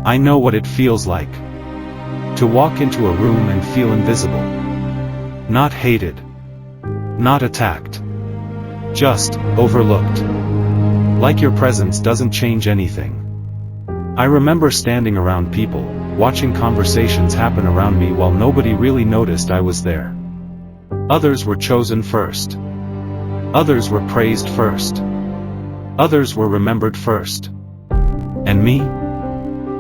I know what it feels like to walk into a room and feel invisible. Not hated. Not attacked. Just overlooked. Like your presence doesn't change anything. I remember standing around people, watching conversations happen around me while nobody really noticed I was there. Others were chosen first. Others were praised first. Others were remembered first. And me?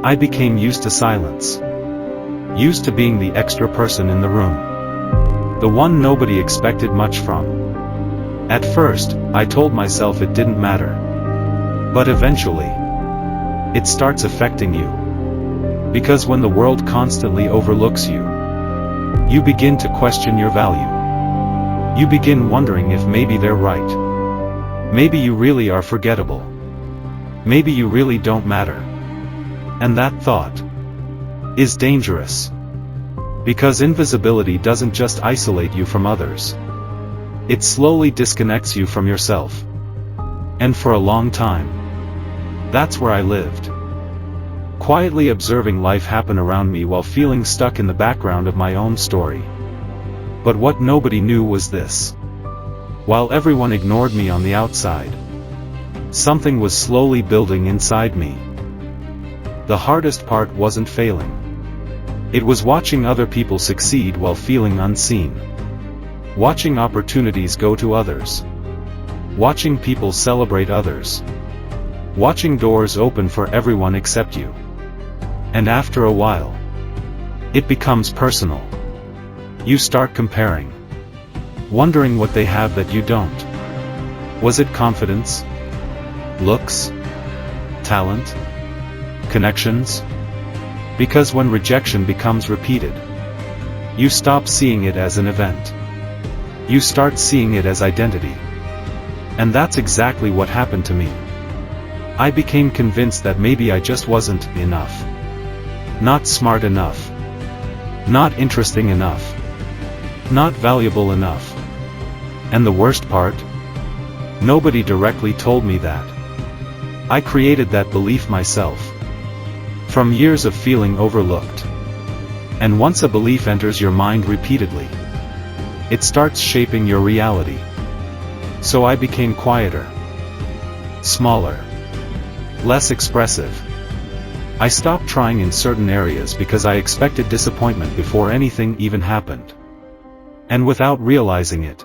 I became used to silence. Used to being the extra person in the room. The one nobody expected much from. At first, I told myself it didn't matter. But eventually, it starts affecting you. Because when the world constantly overlooks you, you begin to question your value. You begin wondering if maybe they're right. Maybe you really are forgettable. Maybe you really don't matter. And that thought is dangerous. Because invisibility doesn't just isolate you from others. It slowly disconnects you from yourself. And for a long time, that's where I lived. Quietly observing life happen around me while feeling stuck in the background of my own story. But what nobody knew was this. While everyone ignored me on the outside, something was slowly building inside me. The hardest part wasn't failing. It was watching other people succeed while feeling unseen. Watching opportunities go to others. Watching people celebrate others. Watching doors open for everyone except you. And after a while, it becomes personal. You start comparing. Wondering what they have that you don't. Was it confidence? Looks? Talent? Connections? Because when rejection becomes repeated, you stop seeing it as an event. You start seeing it as identity. And that's exactly what happened to me. I became convinced that maybe I just wasn't enough. Not smart enough. Not interesting enough. Not valuable enough. And the worst part? Nobody directly told me that. I created that belief myself. From years of feeling overlooked. And once a belief enters your mind repeatedly, it starts shaping your reality. So I became quieter. Smaller. Less expressive. I stopped trying in certain areas because I expected disappointment before anything even happened. And without realizing it,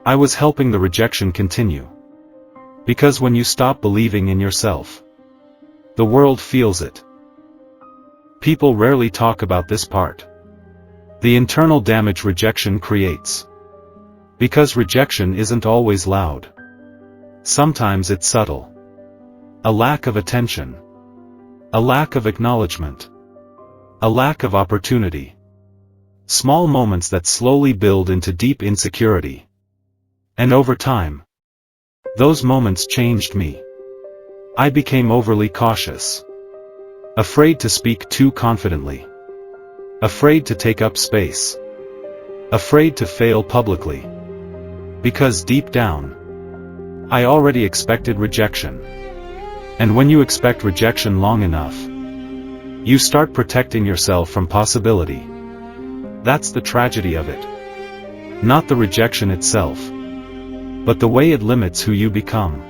I was helping the rejection continue. Because when you stop believing in yourself, the world feels it. People rarely talk about this part. The internal damage rejection creates. Because rejection isn't always loud. Sometimes it's subtle. A lack of attention. A lack of acknowledgement. A lack of opportunity. Small moments that slowly build into deep insecurity. And over time, those moments changed me. I became overly cautious. Afraid to speak too confidently. Afraid to take up space. Afraid to fail publicly. Because deep down, I already expected rejection. And when you expect rejection long enough, you start protecting yourself from possibility. That's the tragedy of it. Not the rejection itself, but the way it limits who you become.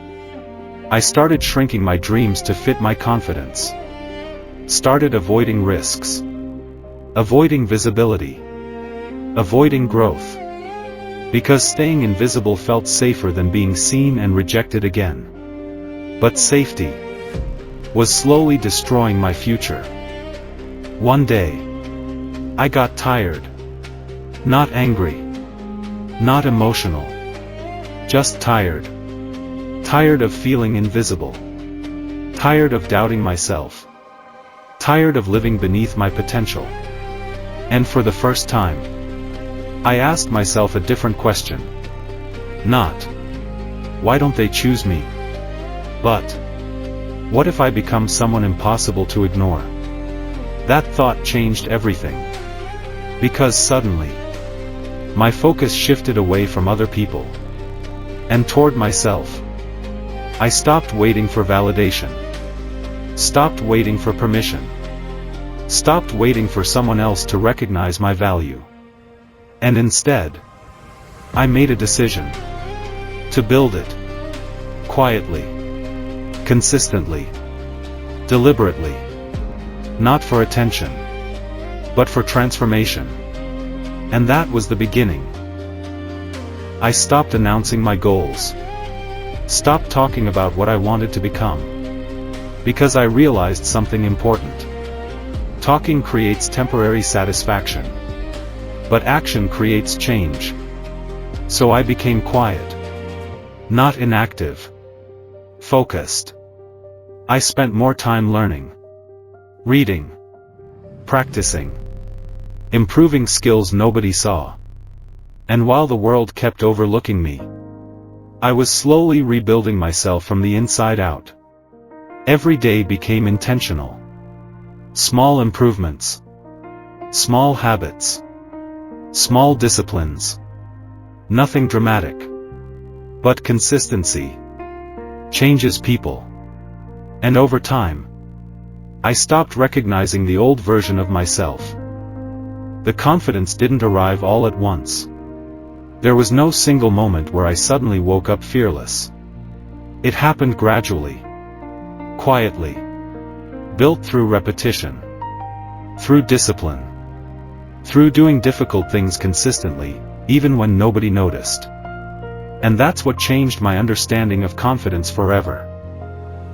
I started shrinking my dreams to fit my confidence. Started avoiding risks. Avoiding visibility. Avoiding growth. Because staying invisible felt safer than being seen and rejected again. But safety was slowly destroying my future. One day, I got tired. Not angry. Not emotional. Just tired. Tired of feeling invisible. Tired of doubting myself. Tired of living beneath my potential. And for the first time, I asked myself a different question. Not, why don't they choose me? But, what if I become someone impossible to ignore? That thought changed everything. Because suddenly, my focus shifted away from other people. And toward myself. I stopped waiting for validation. Stopped waiting for permission. Stopped waiting for someone else to recognize my value. And instead, I made a decision to build it. Quietly. Consistently. Deliberately. Not for attention, but for transformation. And that was the beginning. I stopped announcing my goals. Stopped talking about what I wanted to become. Because I realized something important. Talking creates temporary satisfaction. But action creates change. So I became quiet. Not inactive. Focused. I spent more time learning. Reading. Practicing. Improving skills nobody saw. And while the world kept overlooking me, I was slowly rebuilding myself from the inside out. Every day became intentional. Small improvements. Small habits. Small disciplines. Nothing dramatic. But consistency changes people. And over time, I stopped recognizing the old version of myself. The confidence didn't arrive all at once. There was no single moment where I suddenly woke up fearless. It happened gradually. Quietly. Built through repetition. Through discipline. Through doing difficult things consistently, even when nobody noticed. And that's what changed my understanding of confidence forever.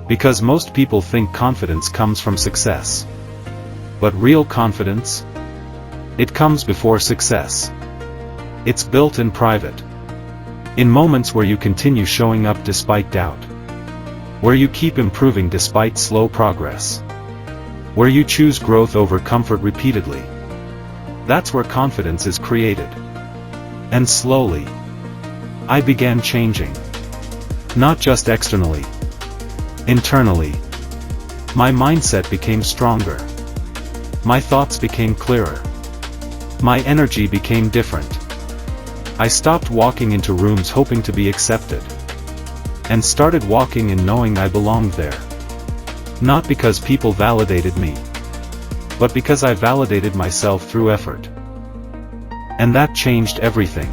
Because most people think confidence comes from success. But real confidence? It comes before success. It's built in private. In moments where you continue showing up despite doubt. Where you keep improving despite slow progress. Where you choose growth over comfort repeatedly. That's where confidence is created. And slowly, I began changing. Not just externally. Internally. My mindset became stronger. My thoughts became clearer. My energy became different. I stopped walking into rooms hoping to be accepted. And started walking in knowing I belonged there. Not because people validated me, but because I validated myself through effort. And that changed everything.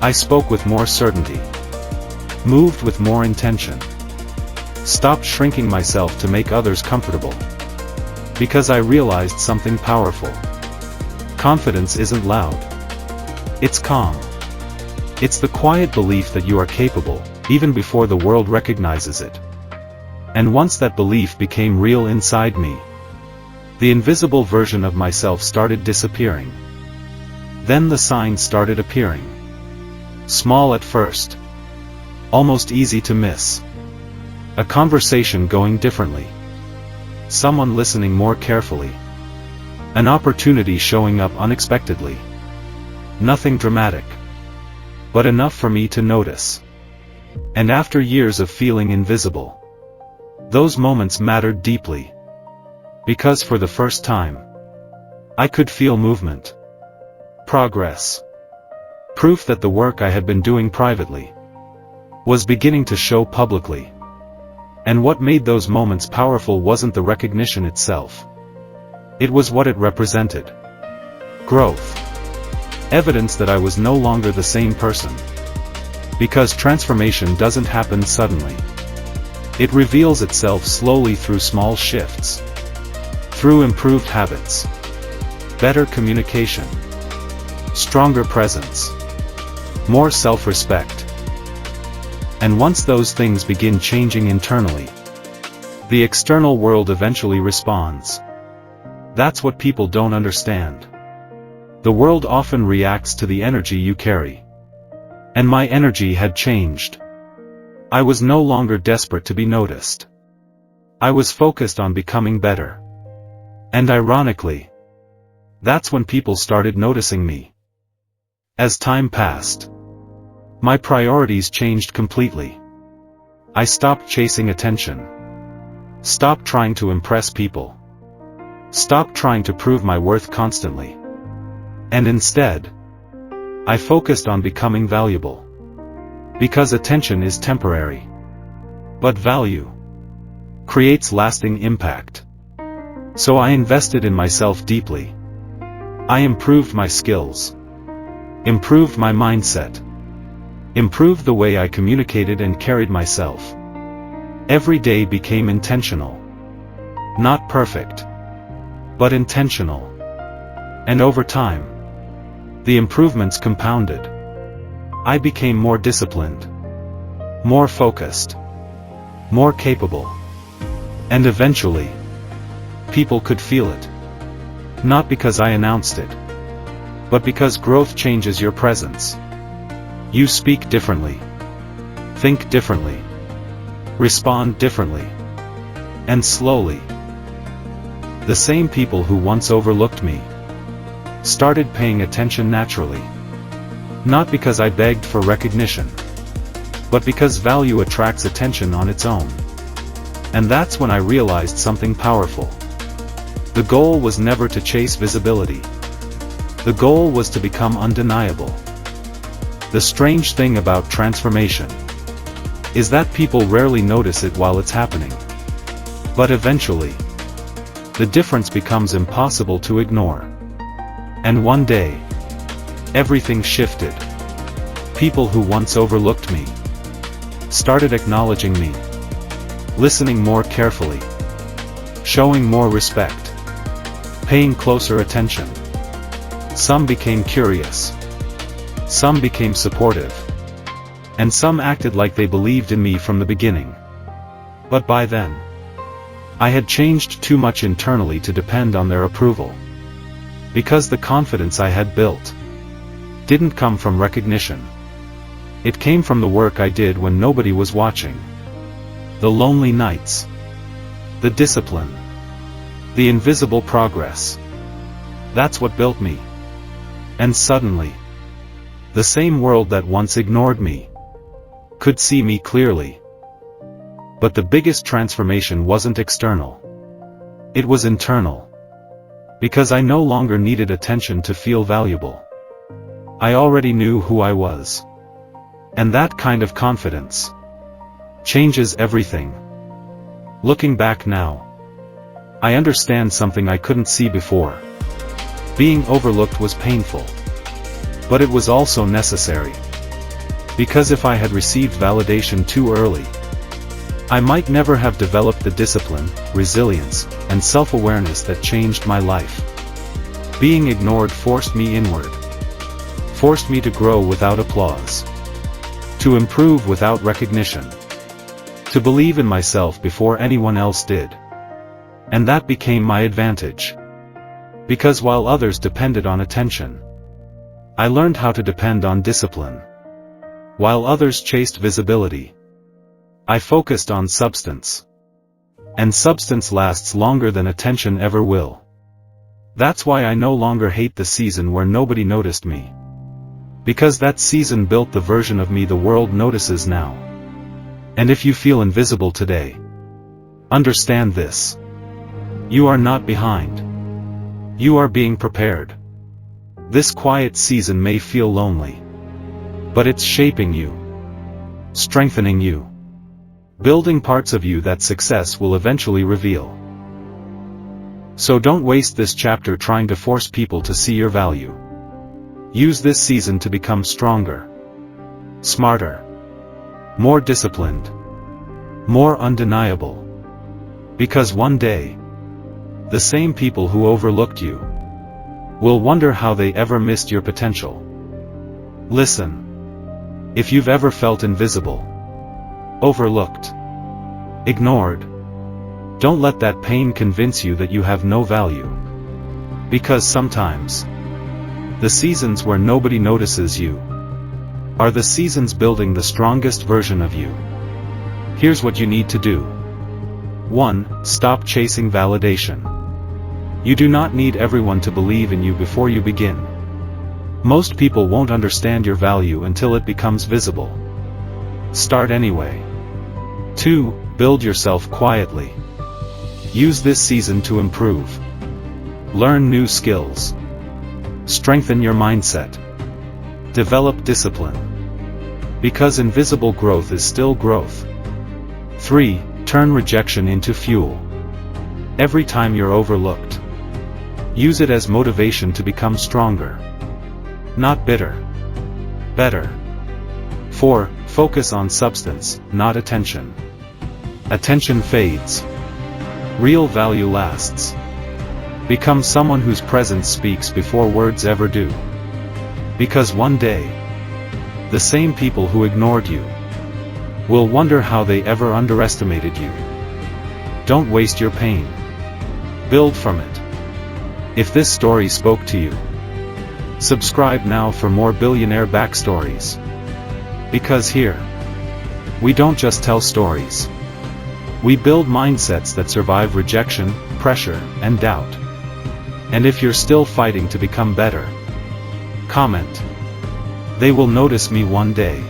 I spoke with more certainty. Moved with more intention. Stopped shrinking myself to make others comfortable. Because I realized something powerful. Confidence isn't loud. It's calm. It's the quiet belief that you are capable, even before the world recognizes it. And once that belief became real inside me, the invisible version of myself started disappearing. Then the signs started appearing. Small at first. Almost easy to miss. A conversation going differently. Someone listening more carefully. An opportunity showing up unexpectedly. Nothing dramatic. But enough for me to notice. And after years of feeling invisible, those moments mattered deeply. Because for the first time, I could feel movement. Progress. Proof that the work I had been doing privately was beginning to show publicly. And what made those moments powerful wasn't the recognition itself. It was what it represented. Growth. Evidence that I was no longer the same person. Because transformation doesn't happen suddenly. It reveals itself slowly through small shifts. Through improved habits. Better communication. Stronger presence. More self-respect. And once those things begin changing internally, the external world eventually responds. That's what people don't understand. The world often reacts to the energy you carry. And my energy had changed. I was no longer desperate to be noticed. I was focused on becoming better. And ironically, that's when people started noticing me. As time passed, my priorities changed completely. I stopped chasing attention. Stopped trying to impress people. Stopped trying to prove my worth constantly. And instead, I focused on becoming valuable. Because attention is temporary. But value creates lasting impact. So I invested in myself deeply. I improved my skills, improved my mindset, improved the way I communicated and carried myself. Every day became intentional. Not perfect, but intentional. And over time, the improvements compounded. I became more disciplined, more focused, more capable. And eventually, people could feel it. Not because I announced it, but because growth changes your presence. You speak differently, think differently, respond differently. And slowly, the same people who once overlooked me started paying attention naturally. Not because I begged for recognition, but because value attracts attention on its own. And that's when I realized something powerful. The goal was never to chase visibility. The goal was to become undeniable. The strange thing about transformation is that people rarely notice it while it's happening. But eventually, the difference becomes impossible to ignore. And one day, everything shifted. People who once overlooked me started acknowledging me, listening more carefully, showing more respect, paying closer attention. Some became curious, some became supportive, and some acted like they believed in me from the beginning. But by then, I had changed too much internally to depend on their approval. Because the confidence I had built didn't come from recognition. It came from the work I did when nobody was watching. The lonely nights, the discipline, the invisible progress. That's what built me. And suddenly, the same world that once ignored me could see me clearly. But the biggest transformation wasn't external. It was internal. Because I no longer needed attention to feel valuable. I already knew who I was. And that kind of confidence changes everything. Looking back now, I understand something I couldn't see before. Being overlooked was painful. But it was also necessary. Because if I had received validation too early, I might never have developed the discipline, resilience, and self-awareness that changed my life. Being ignored forced me inward. Forced me to grow without applause. To improve without recognition. To believe in myself before anyone else did. And that became my advantage. Because while others depended on attention, I learned how to depend on discipline. While others chased visibility, I focused on substance. And substance lasts longer than attention ever will. That's why I no longer hate the season where nobody noticed me. Because that season built the version of me the world notices now. And if you feel invisible today, understand this. You are not behind. You are being prepared. This quiet season may feel lonely, but it's shaping you, strengthening you, building parts of you that success will eventually reveal. So don't waste this chapter trying to force people to see your value. Use this season to become stronger, smarter, more disciplined, more undeniable. Because one day, the same people who overlooked you will wonder how they ever missed your potential. Listen. If you've ever felt invisible, overlooked, ignored, don't let that pain convince you that you have no value. Because sometimes, the seasons where nobody notices you are the seasons building the strongest version of you. Here's what you need to do. 1. Stop chasing validation. You do not need everyone to believe in you before you begin. Most people won't understand your value until it becomes visible. Start anyway. 2. Build yourself quietly. Use this season to improve. Learn new skills. Strengthen your mindset. Develop discipline. Because invisible growth is still growth. 3. Turn rejection into fuel. Every time you're overlooked, use it as motivation to become stronger. Not bitter. Better. 4. Focus on substance, not attention. Attention fades. Real value lasts. Become someone whose presence speaks before words ever do. Because one day, the same people who ignored you will wonder how they ever underestimated you. Don't waste your pain. Build from it. If this story spoke to you, subscribe now for more billionaire backstories. Because here, we don't just tell stories. We build mindsets that survive rejection, pressure, and doubt. And if you're still fighting to become better, comment. They will notice me one day.